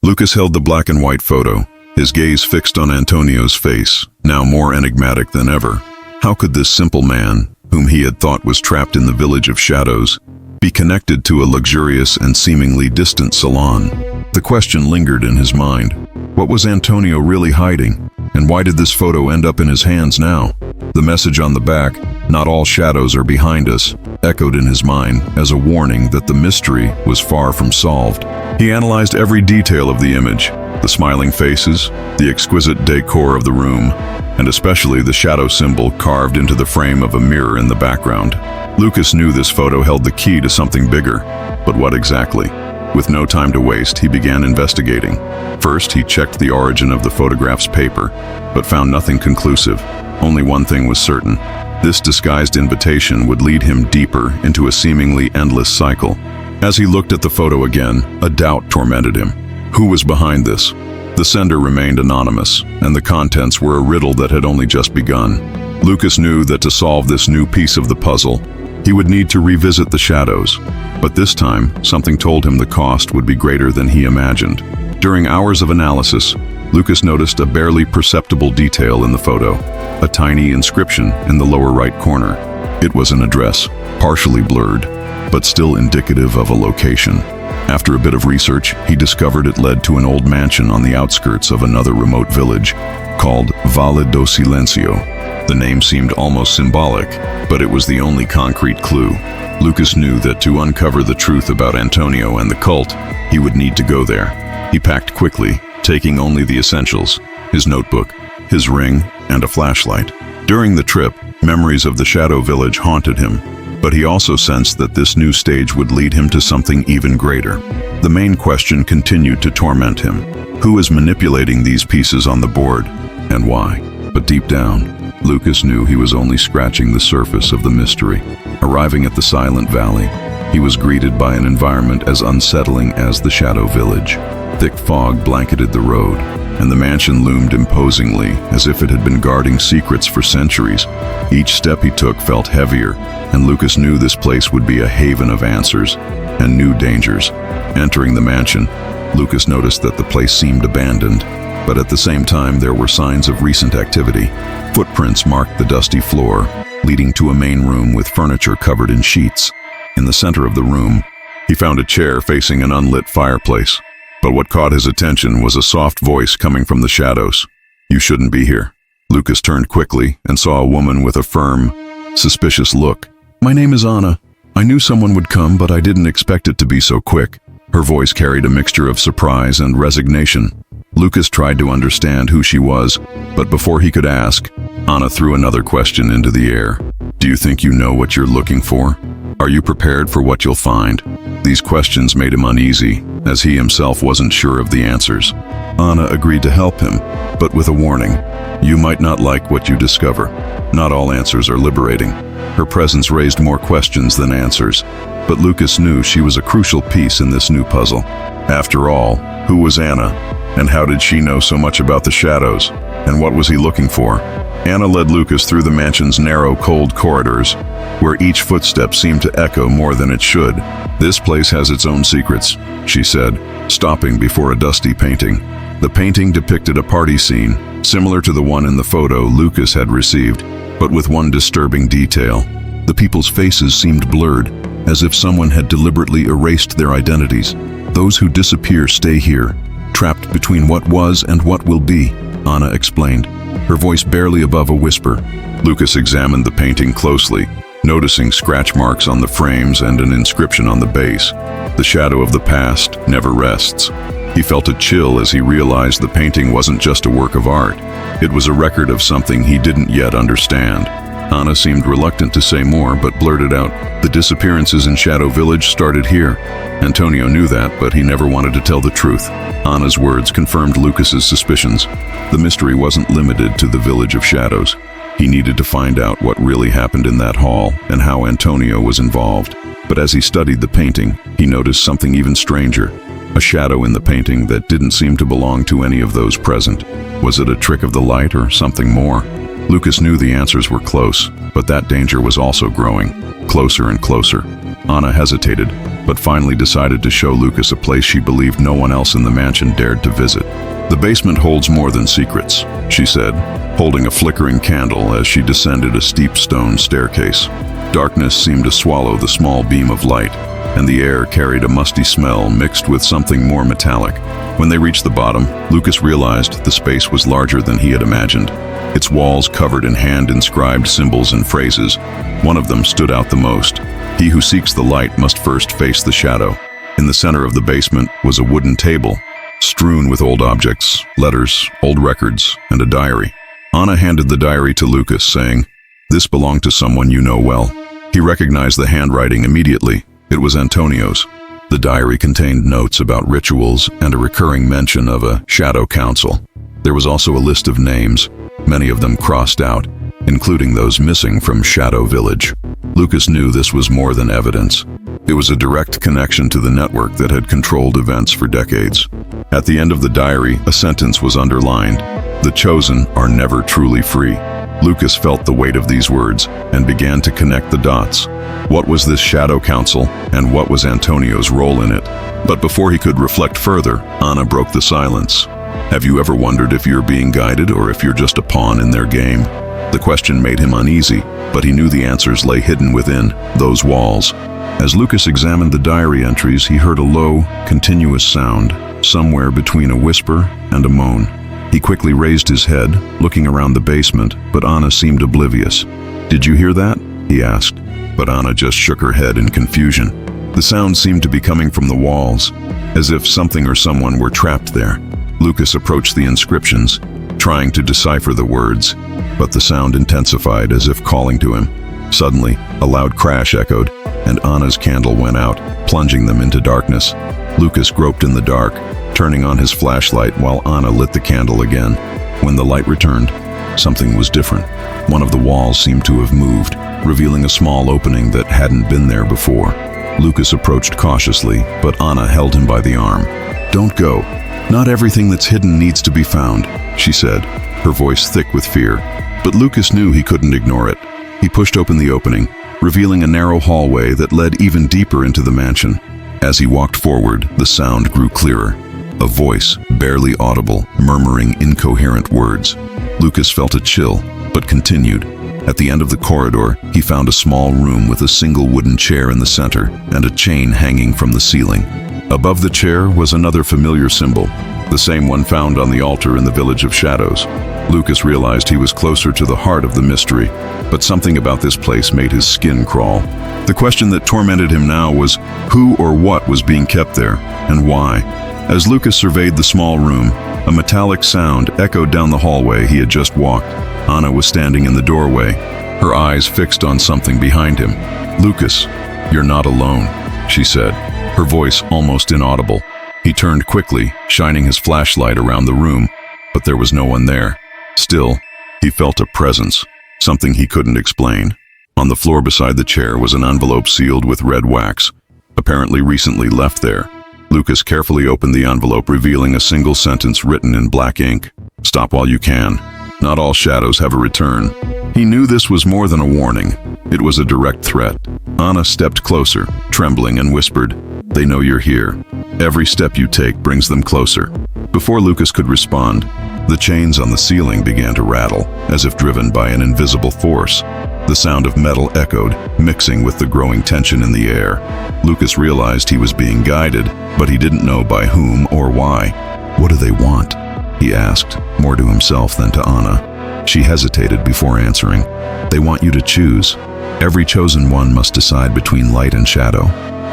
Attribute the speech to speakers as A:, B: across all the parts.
A: Lucas held the black and white photo, his gaze fixed on Antonio's face, now more enigmatic than ever. How could this simple man, whom he had thought was trapped in the village of shadows, be connected to a luxurious and seemingly distant salon? The question lingered in his mind. What was Antonio really hiding? And why did this photo end up in his hands now? The message on the back, "Not all shadows are behind us," echoed in his mind as a warning that the mystery was far from solved. He analyzed every detail of the image, the smiling faces, the exquisite decor of the room, and especially the shadow symbol carved into the frame of a mirror in the background. Lucas knew this photo held the key to something bigger, but what exactly? With no time to waste, he began investigating. First, he checked the origin of the photograph's paper, but found nothing conclusive. Only one thing was certain. This disguised invitation would lead him deeper into a seemingly endless cycle. As he looked at the photo again, a doubt tormented him. Who was behind this? The sender remained anonymous, and the contents were a riddle that had only just begun. Lucas knew that to solve this new piece of the puzzle, he would need to revisit the shadows. But this time, something told him the cost would be greater than he imagined. During hours of analysis, Lucas noticed a barely perceptible detail in the photo, a tiny inscription in the lower right corner. It was an address, partially blurred, but still indicative of a location. After a bit of research, he discovered it led to an old mansion on the outskirts of another remote village called Valle do Silencio. The name seemed almost symbolic, but it was the only concrete clue. Lucas knew that to uncover the truth about Antonio and the cult, he would need to go there. He packed quickly, taking only the essentials: his notebook, his ring, and a flashlight. During the trip, memories of the Shadow Village haunted him, but he also sensed that this new stage would lead him to something even greater. The main question continued to torment him. Who is manipulating these pieces on the board, and why? But deep down, Lucas knew he was only scratching the surface of the mystery. Arriving at the Silent Valley, he was greeted by an environment as unsettling as the Shadow Village. Thick fog blanketed the road, and the mansion loomed imposingly, as if it had been guarding secrets for centuries. Each step he took felt heavier, and Lucas knew this place would be a haven of answers and new dangers. Entering the mansion, Lucas noticed that the place seemed abandoned, but at the same time there were signs of recent activity. Footprints marked the dusty floor, leading to a main room with furniture covered in sheets. In the center of the room, he found a chair facing an unlit fireplace. But what caught his attention was a soft voice coming from the shadows. "You shouldn't be here." Lucas turned quickly and saw a woman with a firm, suspicious look. "My name is Anna. I knew someone would come, but I didn't expect it to be so quick." Her voice carried a mixture of surprise and resignation. Lucas tried to understand who she was, but before he could ask, Anna threw another question into the air. "Do you think you know what you're looking for? Are you prepared for what you'll find?" These questions made him uneasy, as he himself wasn't sure of the answers. Anna agreed to help him, but with a warning. "You might not like what you discover. Not all answers are liberating." Her presence raised more questions than answers, but Lucas knew she was a crucial piece in this new puzzle. After all, who was Anna? And how did she know so much about the shadows? And what was he looking for? Anna led Lucas through the mansion's narrow, cold corridors, where each footstep seemed to echo more than it should. "This place has its own secrets," she said, stopping before a dusty painting. The painting depicted a party scene, similar to the one in the photo Lucas had received, but with one disturbing detail. The people's faces seemed blurred, as if someone had deliberately erased their identities. "Those who disappear stay here, trapped between what was and what will be," Anna explained, her voice barely above a whisper. Lucas examined the painting closely, noticing scratch marks on the frames and an inscription on the base. "The shadow of the past never rests." He felt a chill as he realized the painting wasn't just a work of art. It was a record of something he didn't yet understand. Anna seemed reluctant to say more, but blurted out, "The disappearances in Shadow Village started here." Antonio knew that, but he never wanted to tell the truth. Anna's words confirmed Lucas's suspicions. The mystery wasn't limited to the Village of Shadows. He needed to find out what really happened in that hall and how Antonio was involved. But as he studied the painting, he noticed something even stranger. A shadow in the painting that didn't seem to belong to any of those present. Was it a trick of the light or something more? Lucas knew the answers were close, but that danger was also growing, closer and closer. Anna hesitated, but finally decided to show Lucas a place she believed no one else in the mansion dared to visit. "The basement holds more than secrets," she said, holding a flickering candle as she descended a steep stone staircase. Darkness seemed to swallow the small beam of light, and the air carried a musty smell mixed with something more metallic. When they reached the bottom, Lucas realized the space was larger than he had imagined. Its walls covered in hand-inscribed symbols and phrases. One of them stood out the most. "He who seeks the light must first face the shadow." In the center of the basement was a wooden table, strewn with old objects, letters, old records, and a diary. Anna handed the diary to Lucas, saying, "This belonged to someone you know well." He recognized the handwriting immediately. It was Antonio's. The diary contained notes about rituals and a recurring mention of a shadow council. There was also a list of names, many of them crossed out, including those missing from Shadow Village. Lucas knew this was more than evidence. It was a direct connection to the network that had controlled events for decades. At the end of the diary, a sentence was underlined: "The chosen are never truly free." Lucas felt the weight of these words and began to connect the dots. What was this Shadow Council, and what was Antonio's role in it? But before he could reflect further, Anna broke the silence. "Have you ever wondered if you're being guided or if you're just a pawn in their game?" The question made him uneasy, but he knew the answers lay hidden within those walls. As Lucas examined the diary entries, he heard a low, continuous sound, somewhere between a whisper and a moan. He quickly raised his head, looking around the basement, but Anna seemed oblivious. "Did you hear that?" he asked, but Anna just shook her head in confusion. The sound seemed to be coming from the walls, as if something or someone were trapped there. Lucas approached the inscriptions, trying to decipher the words, but the sound intensified as if calling to him. Suddenly, a loud crash echoed, and Anna's candle went out, plunging them into darkness. Lucas groped in the dark, turning on his flashlight while Anna lit the candle again. When the light returned, something was different. One of the walls seemed to have moved, revealing a small opening that hadn't been there before. Lucas approached cautiously, but Anna held him by the arm. "Don't go. Not everything that's hidden needs to be found," she said, her voice thick with fear. But Lucas knew he couldn't ignore it. He pushed open the opening, revealing a narrow hallway that led even deeper into the mansion. As he walked forward, the sound grew clearer. A voice, barely audible, murmuring incoherent words. Lucas felt a chill, but continued. At the end of the corridor, he found a small room with a single wooden chair in the center and a chain hanging from the ceiling. Above the chair was another familiar symbol, the same one found on the altar in the Village of Shadows. Lucas realized he was closer to the heart of the mystery, but something about this place made his skin crawl. The question that tormented him now was who or what was being kept there, and why? As Lucas surveyed the small room, a metallic sound echoed down the hallway he had just walked. Anna was standing in the doorway, her eyes fixed on something behind him. "Lucas, you're not alone," she said, her voice almost inaudible. He turned quickly, shining his flashlight around the room, but there was no one there. Still, he felt a presence, something he couldn't explain. On the floor beside the chair was an envelope sealed with red wax, apparently recently left there. Lucas carefully opened the envelope, revealing a single sentence written in black ink. "Stop while you can. Not all shadows have a return." He knew this was more than a warning. It was a direct threat. Anna stepped closer, trembling, and whispered, "They know you're here. Every step you take brings them closer." Before Lucas could respond, the chains on the ceiling began to rattle, as if driven by an invisible force. The sound of metal echoed, mixing with the growing tension in the air. Lucas realized he was being guided, but he didn't know by whom or why. "What do they want?" he asked, more to himself than to Anna. She hesitated before answering. "They want you to choose. Every chosen one must decide between light and shadow."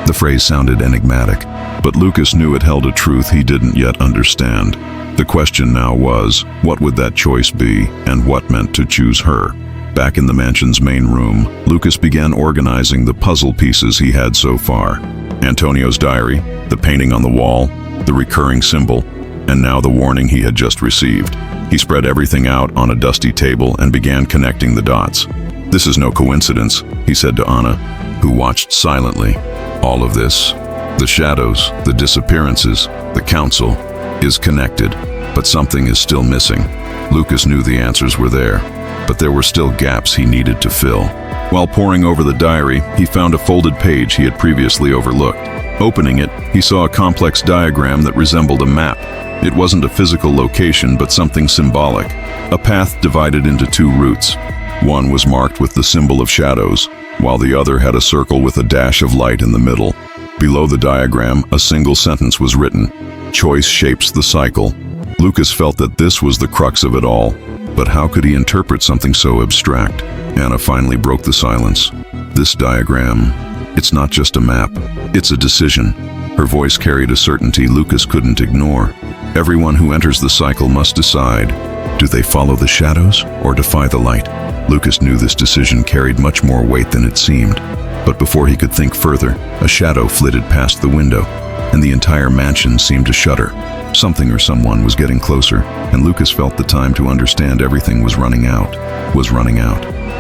A: The phrase sounded enigmatic, but Lucas knew it held a truth he didn't yet understand. The question now was, what would that choice be, and what meant to choose her? Back in the mansion's main room, Lucas began organizing the puzzle pieces he had so far. Antonio's diary, the painting on the wall, the recurring symbol, and now the warning he had just received. He spread everything out on a dusty table and began connecting the dots. "This is no coincidence," he said to Anna, who watched silently. "All of this, the shadows, the disappearances, the council, is connected, but something is still missing." Lucas knew the answers were there, but there were still gaps he needed to fill. While poring over the diary, he found a folded page he had previously overlooked. Opening it, he saw a complex diagram that resembled a map. It wasn't a physical location, but something symbolic. A path divided into two routes. One was marked with the symbol of shadows, while the other had a circle with a dash of light in the middle. Below the diagram, a single sentence was written: "Choice shapes the cycle." Lucas felt that this was the crux of it all, but how could he interpret something so abstract? Anna finally broke the silence. "This diagram, it's not just a map, it's a decision." Her voice carried a certainty Lucas couldn't ignore. Everyone who enters the cycle must decide, do they follow the shadows or defy the light? Lucas knew this decision carried much more weight than it seemed. But before he could think further, a shadow flitted past the window, and the entire mansion seemed to shudder. Something or someone was getting closer, and Lucas felt the time to understand everything was running out.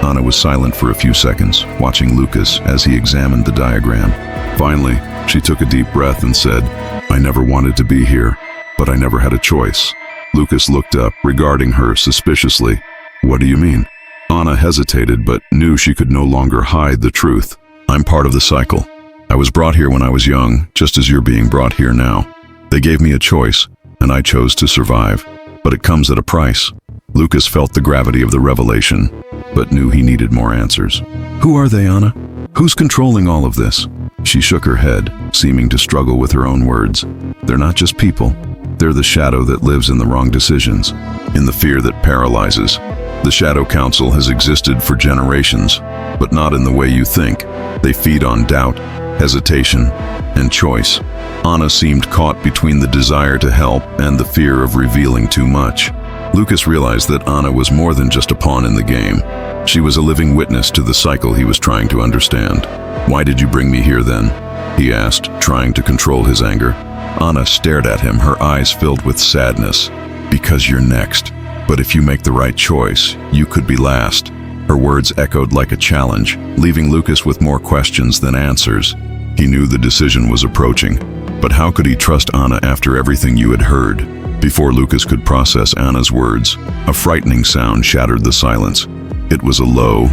A: Anna was silent for a few seconds, watching Lucas as he examined the diagram. Finally, she took a deep breath and said, "I never wanted to be here, but I never had a choice." Lucas looked up, regarding her suspiciously. "What do you mean?" Anna hesitated, but knew she could no longer hide the truth. "I'm part of the cycle. I was brought here when I was young, just as you're being brought here now. They gave me a choice, and I chose to survive. But it comes at a price." Lucas felt the gravity of the revelation, but knew he needed more answers. "Who are they, Anna? Who's controlling all of this?" She shook her head, seeming to struggle with her own words. "They're not just people. They're the shadow that lives in the wrong decisions, in the fear that paralyzes. The Shadow Council has existed for generations, but not in the way you think. They feed on doubt, hesitation, and choice." Anna seemed caught between the desire to help and the fear of revealing too much. Lucas realized that Anna was more than just a pawn in the game. She was a living witness to the cycle he was trying to understand. "Why did you bring me here then?" he asked, trying to control his anger. Anna stared at him, her eyes filled with sadness. "Because you're next. But if you make the right choice, you could be last." Her words echoed like a challenge, leaving Lucas with more questions than answers. He knew the decision was approaching, but how could he trust Anna after everything you had heard? Before Lucas could process Anna's words, a frightening sound shattered the silence. It was a low,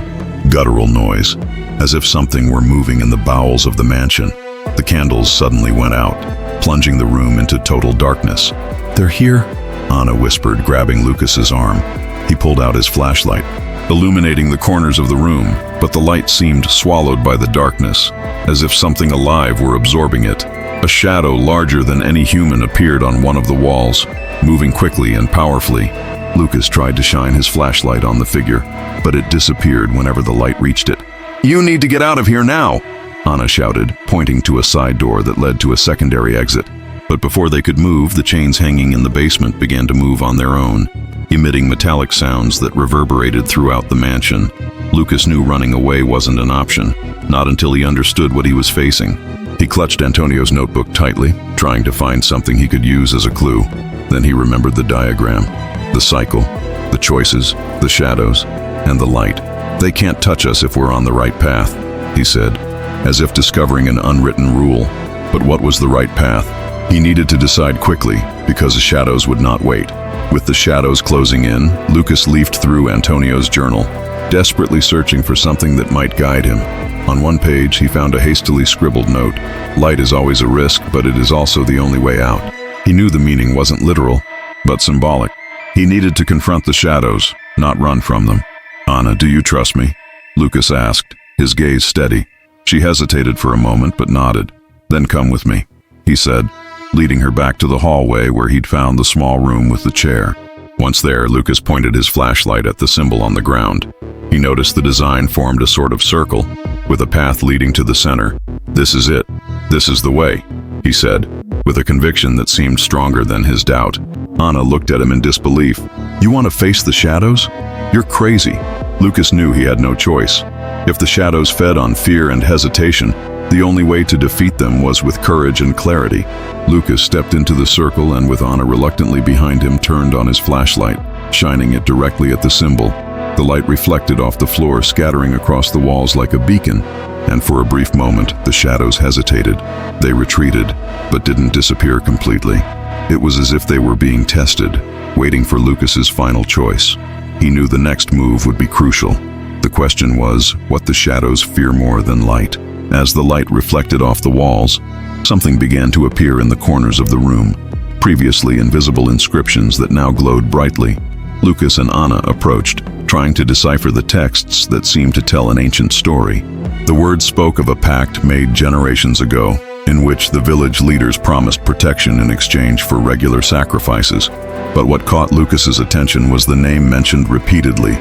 A: guttural noise, as if something were moving in the bowels of the mansion. The candles suddenly went out, plunging the room into total darkness. "They're here," Anna whispered, grabbing Lucas's arm. He pulled out his flashlight, illuminating the corners of the room, but the light seemed swallowed by the darkness, as if something alive were absorbing it. A shadow larger than any human appeared on one of the walls, moving quickly and powerfully. Lucas tried to shine his flashlight on the figure, but it disappeared whenever the light reached it. "You need to get out of here now!" Anna shouted, pointing to a side door that led to a secondary exit. But before they could move, the chains hanging in the basement began to move on their own, emitting metallic sounds that reverberated throughout the mansion. Lucas knew running away wasn't an option, not until he understood what he was facing. He clutched Antonio's notebook tightly, trying to find something he could use as a clue. Then he remembered the diagram, the cycle, the choices, the shadows, and the light. "They can't touch us if we're on the right path," he said, as if discovering an unwritten rule. But what was the right path? He needed to decide quickly, because the shadows would not wait. With the shadows closing in, Lucas leafed through Antonio's journal, desperately searching for something that might guide him. On one page, he found a hastily scribbled note. "Light is always a risk, but it is also the only way out." He knew the meaning wasn't literal, but symbolic. He needed to confront the shadows, not run from them. "Anna, do you trust me?" Lucas asked, his gaze steady. She hesitated for a moment, but nodded. "Then come with me," he said, leading her back to the hallway where he'd found the small room with the chair. Once there, Lucas pointed his flashlight at the symbol on the ground. He noticed the design formed a sort of circle, with a path leading to the center. "This is it. This is the way," he said, with a conviction that seemed stronger than his doubt. Anna looked at him in disbelief. "You want to face the shadows? You're crazy." Lucas knew he had no choice. If the shadows fed on fear and hesitation, the only way to defeat them was with courage and clarity. Lucas stepped into the circle and, with Anna reluctantly behind him, turned on his flashlight, shining it directly at the symbol. The light reflected off the floor, scattering across the walls like a beacon, and for a brief moment, the shadows hesitated. They retreated, but didn't disappear completely. It was as if they were being tested, waiting for Lucas's final choice. He knew the next move would be crucial. The question was, what the shadows fear more than light? As the light reflected off the walls, Something began to appear in the corners of the room, previously invisible inscriptions that now glowed brightly. Lucas and Anna approached, trying to decipher the texts that seemed to tell an ancient story. The words spoke of a pact made generations ago, in which the village leaders promised protection in exchange for regular sacrifices. But what caught Lucas's attention was the name mentioned repeatedly,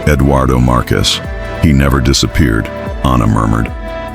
A: Eduardo Marques. He never disappeared, Anna murmured,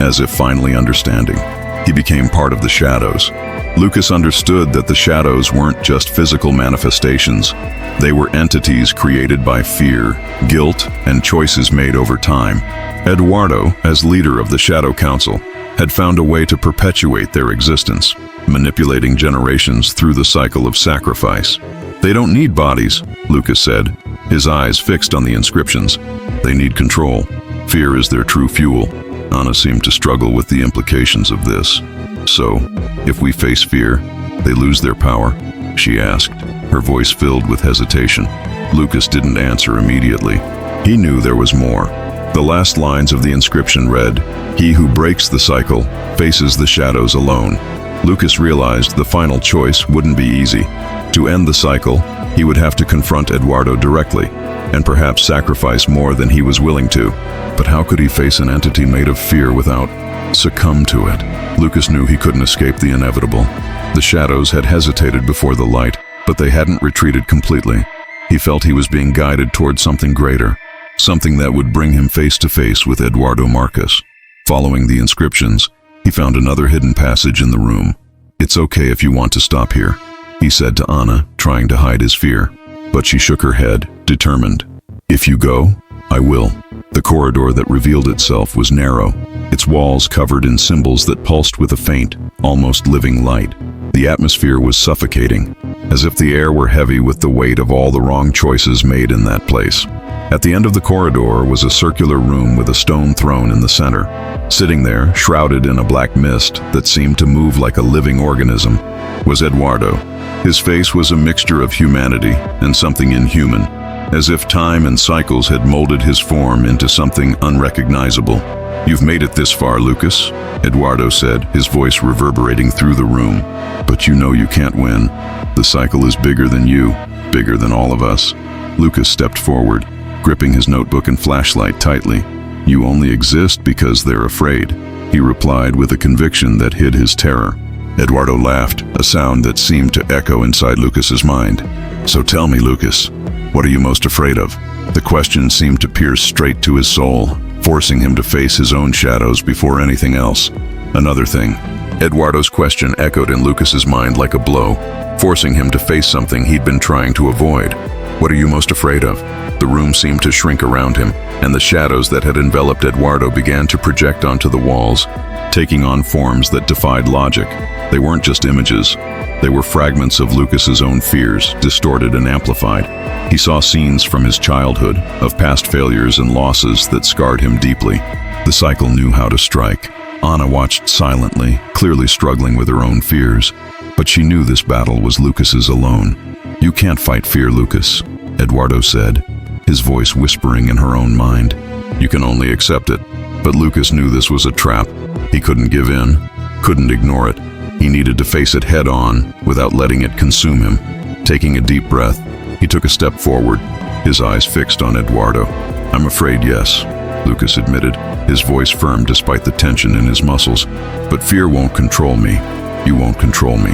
A: as if finally understanding. He became part of the shadows. Lucas understood that the shadows weren't just physical manifestations. They were entities created by fear, guilt, and choices made over time. Eduardo, as leader of the Shadow Council, had found a way to perpetuate their existence, manipulating generations through the cycle of sacrifice. They don't need bodies, Lucas said, his eyes fixed on the inscriptions. They need control. Fear is their true fuel. Anna seemed to struggle with the implications of this. So, if we face fear, they lose their power? She asked, her voice filled with hesitation. Lucas didn't answer immediately. He knew there was more. The last lines of the inscription read, "He who breaks the cycle faces the shadows alone." Lucas realized the final choice wouldn't be easy. To end the cycle, he would have to confront Eduardo directly, and perhaps sacrifice more than he was willing to. But how could he face an entity made of fear without succumb to it? Lucas knew he couldn't escape the inevitable. The shadows had hesitated before the light, but they hadn't retreated completely. He felt he was being guided toward something greater, something that would bring him face to face with Eduardo Marques. Following the inscriptions, he found another hidden passage in the room. "It's okay if you want to stop here," he said to Anna, trying to hide his fear. But she shook her head, determined. "If you go, I will." The corridor that revealed itself was narrow, its walls covered in symbols that pulsed with a faint, almost living light. The atmosphere was suffocating, as if the air were heavy with the weight of all the wrong choices made in that place. At the end of the corridor was a circular room with a stone throne in the center. Sitting there, shrouded in a black mist that seemed to move like a living organism, was Eduardo. His face was a mixture of humanity and something inhuman, as if time and cycles had molded his form into something unrecognizable. "You've made it this far, Lucas," Eduardo said, his voice reverberating through the room. "But you know you can't win. The cycle is bigger than you, bigger than all of us." Lucas stepped forward, gripping his notebook and flashlight tightly. "You only exist because they're afraid," he replied with a conviction that hid his terror. Eduardo laughed, a sound that seemed to echo inside Lucas's mind. "So tell me, Lucas, what are you most afraid of?" The question seemed to pierce straight to his soul, forcing him to face his own shadows before anything else. Another thing. Eduardo's question echoed in Lucas's mind like a blow, forcing him to face something he'd been trying to avoid. "What are you most afraid of?" The room seemed to shrink around him, and the shadows that had enveloped Eduardo began to project onto the walls, taking on forms that defied logic. They weren't just images. They were fragments of Lucas's own fears, distorted and amplified. He saw scenes from his childhood, of past failures and losses that scarred him deeply. The cycle knew how to strike. Anna watched silently, clearly struggling with her own fears. But she knew this battle was Lucas's alone. "You can't fight fear, Lucas," Eduardo said, his voice whispering in her own mind. "You can only accept it." But Lucas knew this was a trap. He couldn't give in, couldn't ignore it. He needed to face it head on, without letting it consume him. Taking a deep breath, he took a step forward, his eyes fixed on Eduardo. "I'm afraid, yes," Lucas admitted, his voice firm despite the tension in his muscles. "But fear won't control me. You won't control me."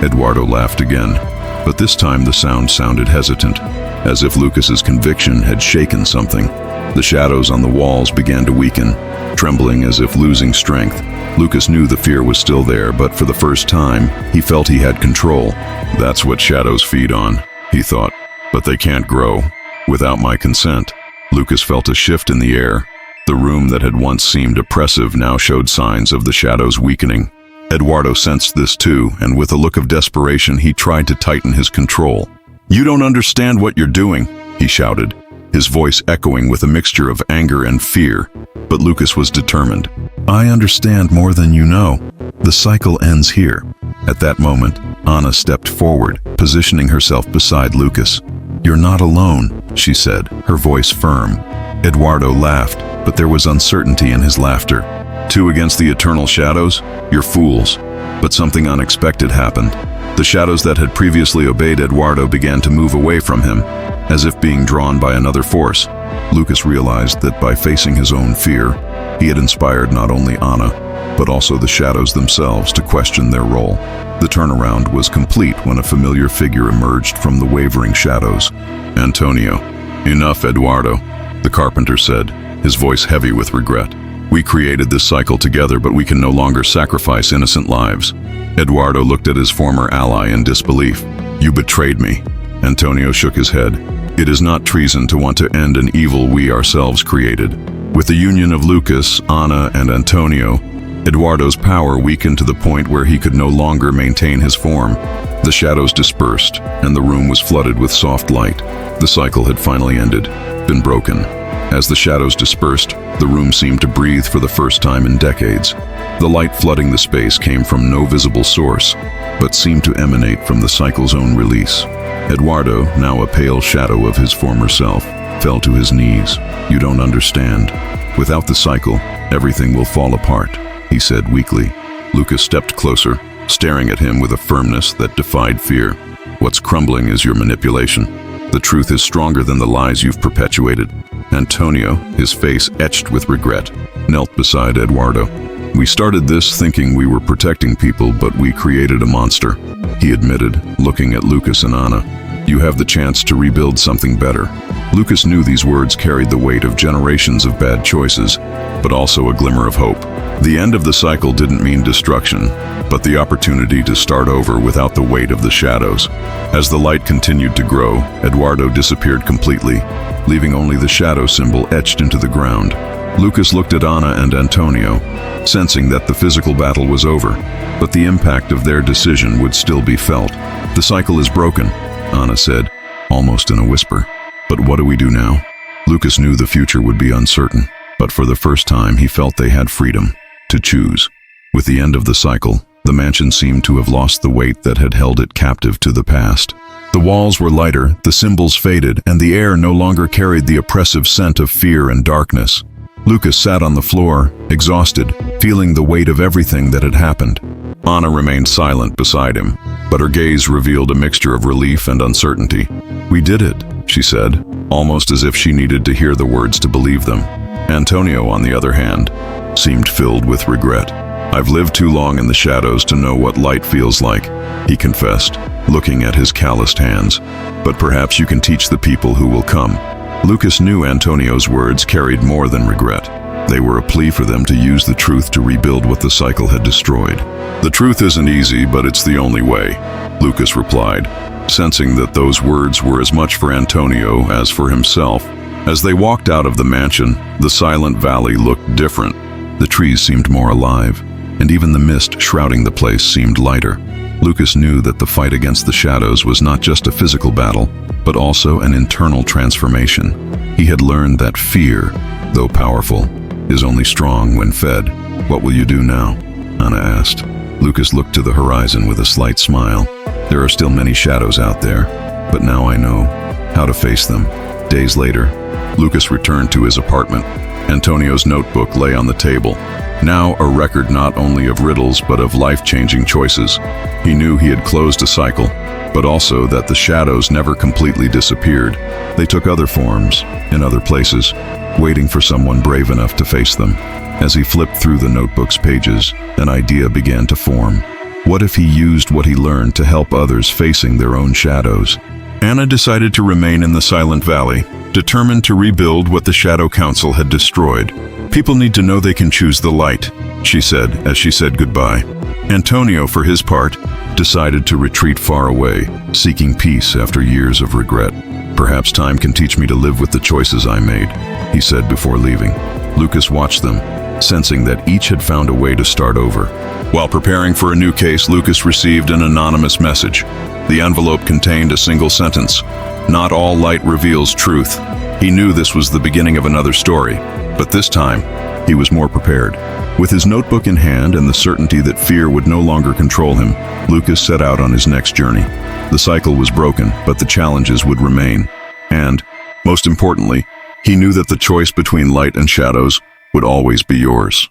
A: Eduardo laughed again, but this time the sound sounded hesitant, as if Lucas's conviction had shaken something. The shadows on the walls began to weaken, trembling as if losing strength. Lucas knew the fear was still there, but for the first time, he felt he had control. "That's what shadows feed on," he thought, "but they can't grow without my consent." Lucas felt a shift in the air. The room that had once seemed oppressive now showed signs of the shadows weakening. Eduardo sensed this too, and with a look of desperation, he tried to tighten his control. "You don't understand what you're doing," he shouted, his voice echoing with a mixture of anger and fear. But Lucas was determined. "I understand more than you know. The cycle ends here." At that moment, Anna stepped forward, positioning herself beside Lucas. "You're not alone," she said, her voice firm. Eduardo laughed, but there was uncertainty in his laughter. "Two against the eternal shadows? You're fools." But something unexpected happened. The shadows that had previously obeyed Eduardo began to move away from him, as if being drawn by another force. Lucas realized that by facing his own fear, he had inspired not only Ana, but also the shadows themselves to question their role. The turnaround was complete when a familiar figure emerged from the wavering shadows. "Antonio." "Enough, Eduardo," the carpenter said, his voice heavy with regret. "We created this cycle together, but we can no longer sacrifice innocent lives." Eduardo looked at his former ally in disbelief. "You betrayed me." Antonio shook his head. "It is not treason to want to end an evil we ourselves created." With the union of Lucas, Ana, and Antonio, Eduardo's power weakened to the point where he could no longer maintain his form. The shadows dispersed, and the room was flooded with soft light. The cycle had finally ended, been broken. As the shadows dispersed, the room seemed to breathe for the first time in decades. The light flooding the space came from no visible source, but seemed to emanate from the cycle's own release. Eduardo, now a pale shadow of his former self, fell to his knees. "You don't understand. Without the cycle, everything will fall apart," he said weakly. Lucas stepped closer, staring at him with a firmness that defied fear. "What's crumbling is your manipulation. The truth is stronger than the lies you've perpetuated." Antonio, his face etched with regret, knelt beside Eduardo. "We started this thinking we were protecting people, but we created a monster," he admitted, looking at Lucas and Ana. "You have the chance to rebuild something better." Lucas knew these words carried the weight of generations of bad choices, but also a glimmer of hope. The end of the cycle didn't mean destruction, but the opportunity to start over without the weight of the shadows. As the light continued to grow, Eduardo disappeared completely, leaving only the shadow symbol etched into the ground. Lucas looked at Ana and Antonio, sensing that the physical battle was over, but the impact of their decision would still be felt. "The cycle is broken," Ana said, almost in a whisper. "But what do we do now?" Lucas knew the future would be uncertain, but for the first time he felt they had freedom to choose. With the end of the cycle, the mansion seemed to have lost the weight that had held it captive to the past. The walls were lighter, the symbols faded, and the air no longer carried the oppressive scent of fear and darkness. Lucas sat on the floor, exhausted, feeling the weight of everything that had happened. Ana remained silent beside him, but her gaze revealed a mixture of relief and uncertainty. "We did it," she said, almost as if she needed to hear the words to believe them. Antonio, on the other hand, seemed filled with regret. "I've lived too long in the shadows to know what light feels like," he confessed, looking at his calloused hands. "But perhaps you can teach the people who will come." Lucas knew Antonio's words carried more than regret. They were a plea for them to use the truth to rebuild what the cycle had destroyed. "The truth isn't easy, but it's the only way," Lucas replied, sensing that those words were as much for Antonio as for himself. As they walked out of the mansion, the silent valley looked different. The trees seemed more alive, and even the mist shrouding the place seemed lighter. Lucas knew that the fight against the shadows was not just a physical battle, but also an internal transformation. He had learned that fear, though powerful, is only strong when fed. "What will you do now?" Ana asked. Lucas looked to the horizon with a slight smile. "There are still many shadows out there, but now I know how to face them." Days later, Lucas returned to his apartment. Antonio's notebook lay on the table, now a record not only of riddles but of life-changing choices. He knew he had closed a cycle, but also that the shadows never completely disappeared. They took other forms, in other places, waiting for someone brave enough to face them. As he flipped through the notebook's pages, an idea began to form. What if he used what he learned to help others facing their own shadows? Ana decided to remain in the Silent Valley, determined to rebuild what the Shadow Council had destroyed. "People need to know they can choose the light," she said as she said goodbye. Antonio, for his part, decided to retreat far away, seeking peace after years of regret. "Perhaps time can teach me to live with the choices I made," he said before leaving. Lucas watched them, sensing that each had found a way to start over. While preparing for a new case, Lucas received an anonymous message. The envelope contained a single sentence: "Not all light reveals truth." He knew this was the beginning of another story, but this time, he was more prepared. With his notebook in hand and the certainty that fear would no longer control him, Lucas set out on his next journey. The cycle was broken, but the challenges would remain. And, most importantly, he knew that the choice between light and shadows would always be yours.